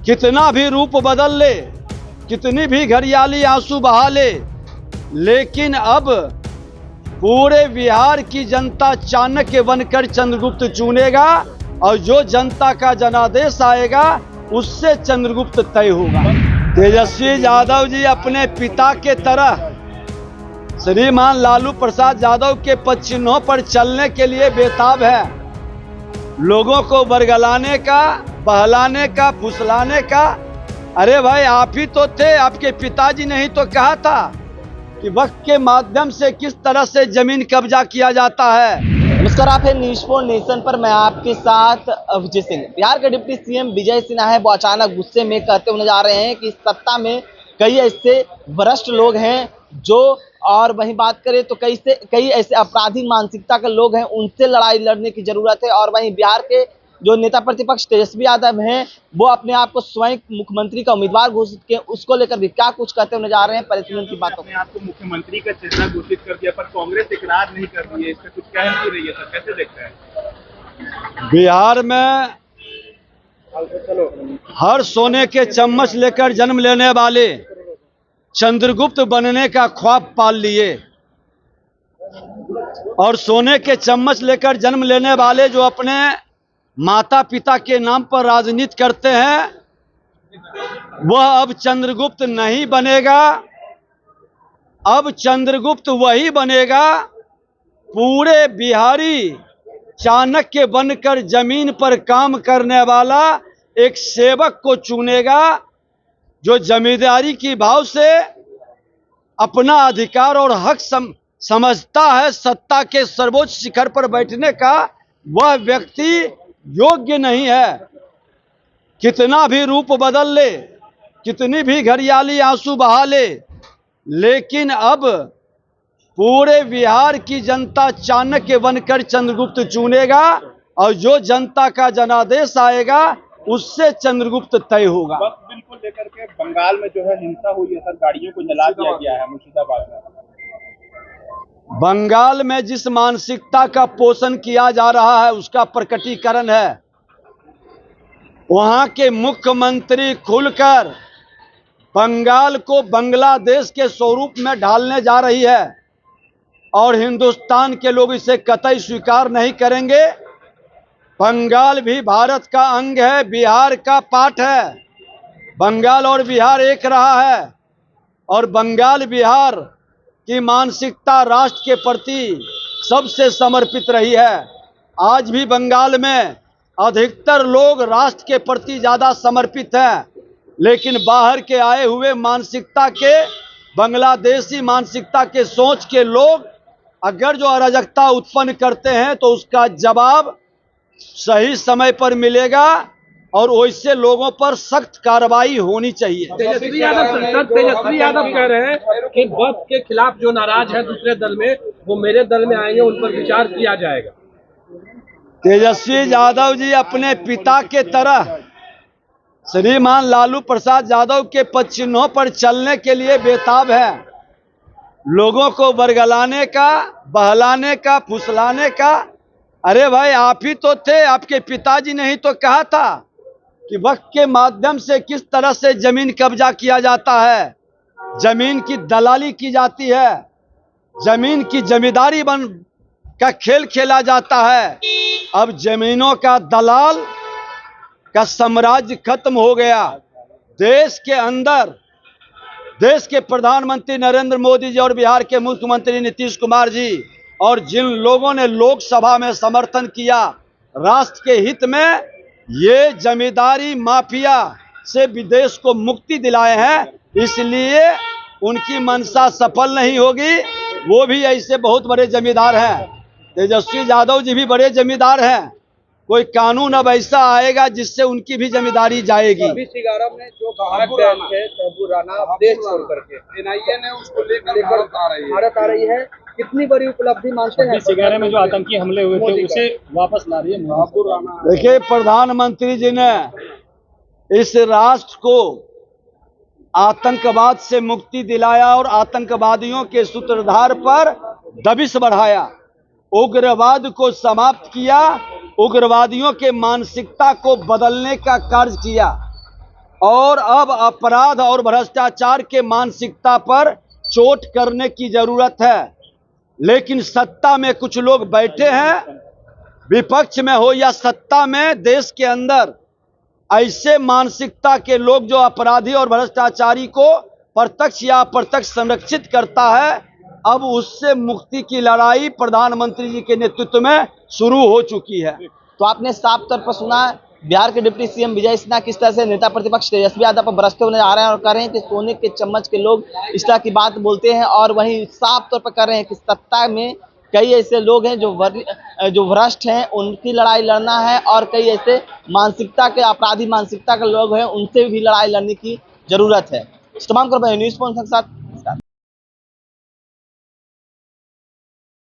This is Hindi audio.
कितना भी रूप बदल ले, कितनी भी घड़ियाली आंसू बहा ले, लेकिन अब पूरे बिहार की जनता चाणक्य बनकर चंद्रगुप्त चुनेगा और जो जनता का जनादेश आएगा उससे चंद्रगुप्त तय होगा। तेजस्वी यादव जी अपने पिता के तरह श्रीमान लालू प्रसाद यादव के पद चिन्हों पर चलने के लिए बेताब है। लोगों को बरगलाने का, बहलाने का, फुसलाने का। अरे भाई, आप ही तो थे, आपके पिताजी ने ही तो कहा था कि वक्त के माध्यम से किस तरह से जमीन कब्जा किया जाता है। नमस्कार, आप है न्यूज़ फॉर नेशन पर। मैं आपके साथ विजय सिंह। बिहार के डिप्टी सीएम विजय सिन्हा है, वो अचानक गुस्से में कहते हुए जा रहे हैं कि सत्ता में कई ऐसे वरिष्ठ लोग हैं जो, और वहीं बात करें तो कई ऐसे अपराधी मानसिकता के लोग हैं, उनसे लड़ाई लड़ने की जरूरत है। और वहीं बिहार के जो नेता प्रतिपक्ष तेजस्वी यादव हैं, वो अपने आप को स्वयं मुख्यमंत्री का उम्मीदवार घोषित किए, उसको लेकर भी क्या कुछ कहते हुए जा रहे हैं। परिस्थितियों की बातों में आपको मुख्यमंत्री का चेहरा घोषित कर दिया, पर कांग्रेस इकरार नहीं कर रही है, इसका कुछ कह नहीं रही है सर, कैसे देखते हैं? बिहार में हर सोने के चम्मच लेकर जन्म लेने वाले चंद्रगुप्त बनने का ख्वाब पाल लिए, और सोने के चम्मच लेकर जन्म लेने वाले जो अपने माता पिता के नाम पर राजनीति करते हैं, वह अब चंद्रगुप्त नहीं बनेगा। अब चंद्रगुप्त वही बनेगा, पूरे बिहारी चाणक्य बनकर जमीन पर काम करने वाला एक सेवक को चुनेगा, जो जमींदारी की भाव से अपना अधिकार और हक समझता है। सत्ता के सर्वोच्च शिखर पर बैठने का वह व्यक्ति योग्य नहीं है। कितना भी रूप बदल ले, कितनी भी घड़ियाली आंसू बहा ले, लेकिन अब पूरे बिहार की जनता चाणक्य बनकर चंद्रगुप्त चुनेगा और जो जनता का जनादेश आएगा उससे चंद्रगुप्त तय होगा। वक्त बिल को लेकर के बंगाल में जो है हिंसा हुई है सर, गाड़ियों को जला दिया गया है मुर्शिदाबाद में। बंगाल में जिस मानसिकता का पोषण किया जा रहा है उसका प्रकटीकरण है। वहां के मुख्यमंत्री खुलकर बंगाल को बांग्लादेश के स्वरूप में ढालने जा रही है, और हिंदुस्तान के लोग इसे कतई स्वीकार नहीं करेंगे। बंगाल भी भारत का अंग है, बिहार का पार्ट है। बंगाल और बिहार एक रहा है, और बंगाल बिहार की मानसिकता राष्ट्र के प्रति सबसे समर्पित रही है। आज भी बंगाल में अधिकतर लोग राष्ट्र के प्रति ज़्यादा समर्पित हैं, लेकिन बाहर के आए हुए मानसिकता के, बांग्लादेशी मानसिकता के सोच के लोग अगर जो अराजकता उत्पन्न करते हैं तो उसका जवाब सही समय पर मिलेगा, और वैसे लोगों पर सख्त कार्रवाई होनी चाहिए। तेजस्वी यादव कह रहे हैं कि वक्त के खिलाफ जो नाराज है दूसरे दल में, वो मेरे दल में आएंगे, उन पर विचार किया जाएगा। तेजस्वी यादव जी अपने पिता के तरह श्रीमान लालू प्रसाद यादव के पद चिन्हों पर चलने के लिए बेताब है। लोगों को बरगलाने का, बहलाने का, फुसलाने का। अरे भाई, आप ही तो थे, आपके पिताजी ने ही तो कहा था कि वक्त के माध्यम से किस तरह से जमीन कब्जा किया जाता है, जमीन की दलाली की जाती है, जमीन की जमींदारी का खेल खेला जाता है। अब जमीनों का दलाल का साम्राज्य खत्म हो गया। देश के अंदर देश के प्रधानमंत्री नरेंद्र मोदी जी और बिहार के मुख्यमंत्री नीतीश कुमार जी और जिन लोगों ने लोकसभा में समर्थन किया राष्ट्र के हित में, ये जमींदारी माफिया से विदेश को मुक्ति दिलाए हैं। इसलिए उनकी मंशा सफल नहीं होगी। वो भी ऐसे बहुत बड़े जमींदार हैं, तेजस्वी यादव जी भी बड़े जमींदार हैं। कोई कानून अब ऐसा आएगा जिससे उनकी भी जमींदारी जाएगी। ने जो देश छोड़ करके एनआईए ने उसको लेकर भारत आ रही है, कितनी बड़ी उपलब्धि मानते हैं? 2011 में जो आतंकी हमले हुए थे उसे वापस ला रही है देखिए, प्रधानमंत्री जी ने इस राष्ट्र को आतंकवाद से मुक्ति दिलाया और आतंकवादियों के सूत्रधार पर दबिश बढ़ाया, उग्रवाद को समाप्त किया, उग्रवादियों के मानसिकता को बदलने का कार्य किया। और अब अपराध और भ्रष्टाचार के मानसिकता पर चोट करने की जरूरत है। लेकिन सत्ता में कुछ लोग बैठे हैं, विपक्ष में हो या सत्ता में, देश के अंदर ऐसे मानसिकता के लोग जो अपराधी और भ्रष्टाचारी को प्रत्यक्ष या अप्रत्यक्ष संरक्षित करता है। अब उससे मुक्ति की लड़ाई प्रधानमंत्री जी के नेतृत्व में शुरू हो चुकी है। तो आपने साफ तौर पर सुना, बिहार के डिप्टी सीएम विजय सिन्हा किस तरह से नेता प्रतिपक्ष तेजस्वी यादव पर बरसते हुए आ रहे हैं और कह रहे हैं कि सोने के चम्मच के लोग इस तरह की बात बोलते हैं, और वहीं साफ तौर पर कह रहे हैं कि सत्ता में कई ऐसे लोग हैं जो भ्रष्ट हैं, उनकी लड़ाई लड़ना है, और कई ऐसे मानसिकता के अपराधी मानसिकता के लोग हैं, उनसे भी लड़ाई लड़ने की जरूरत है। इस तमाम न्यूज़ के साथ